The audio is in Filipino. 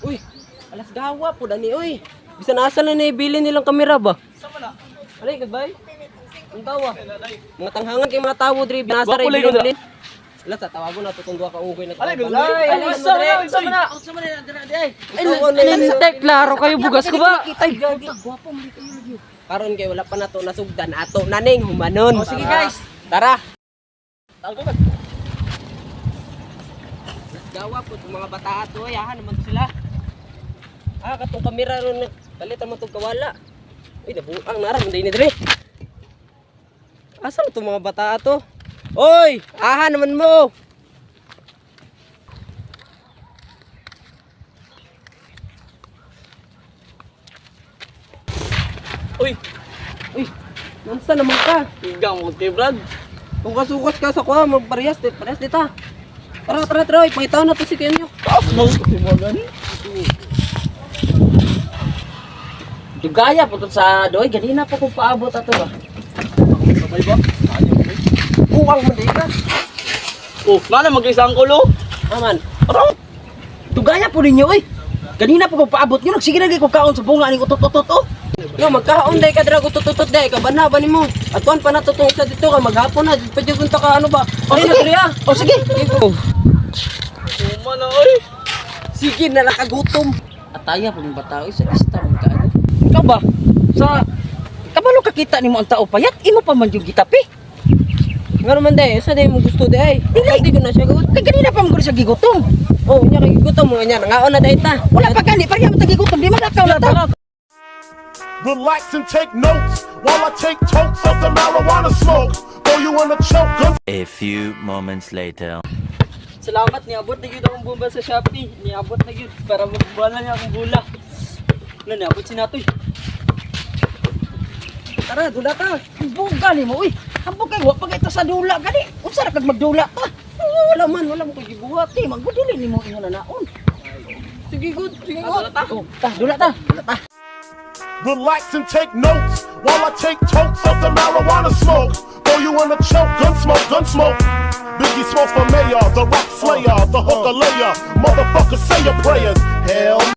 Uy, alas gawa po dani uy. Bisan asa na naibili nilang kamera ba? Sama na. Alay gabay. Ang tawa. Mga tanghangan kay mga tawo diri binasa Wa ra kulay ibili ko nila. Ala sa tawagon na tutong duha ka ugoy na. Alay, tawo. gulay. Alay, Sama na, madre. sama na. Sama na dira di ay. Ay, Klaro kayo bugas ko ba? Ay, gwapo mo kayo. Karon kay wala pa nato nasugdan ato naning humanon. Oh, sige, guys. Tara. Tago ba? Gawa po itong mga bata ato, ayahan naman sila. Katong kamera ron, palitan mo itong kawala. Uy, nabuang naran, hindi ni dire. Asan itong mga bata ato? Oy, aha naman mo. Uy, Nansa naman ka? igang mo kay Brad. Kung kasukas ka sa kuha, magparehas dita. Tara, oy, pakita na to si Kenyo. Mo mo gani. Dugaya po to sa doy, ganina pa ko paabot ato ba. Sabay ba? Ayaw mo. Buwang mo di ka. Oh, nana mag-isang kulo. Aman. Aro. Dugaya po ninyo oy. Ganina pa ko paabot nyo, nagsige na ko kaon sa bunga ning utot-utot oh. Yo, magkaon day ka dira tututot day ka bana ba nimo? Atuan pa natutong sa dito ka maghapon na pwede kunta ka ano ba? Ay na diri ah. Oh sige. Uma na oy. Sige na nakagutom. Ataya po ng bata oy sa lista man kaano. Ikaw ba? Sa kabalo kakita nimo ang tao payat, imo pa man yung gitapi. Ngano man day, sa day mo gusto day. Hindi ko na siya gutom. Kay ganina pa mo sa gigutom. Oh, nya kay gutom mo nya ngaon na day ta. Wala pa gani, pareha mo tagigutom, di man nakaw na ta. Relax and take notes while I take totes of the marijuana smoke. Throw you in a choke. Gun A few moments later. Salamat niabot na gyud akong bomba sa Shopee. Niabot na gyud para magbuwalan niya akong bula. Niabot si Natoy. Tara, dula ta. Buga nimo uy. Hambog kay wa pa kay ta sa dula gani. Unsa ra kag magdula ta? Wala mo gibuhat. Di magudili nimo ingon na naon. Sige good, sige Dula ta. Oh, ta dula ta. Dula ta. Relax and take notes while I take totes of the marijuana smoke. Throw you in a choke. Gun smoke. Biggie Smalls for mayor, the rock slayer, the hooker layer. Motherfucker, say your prayers. Hell.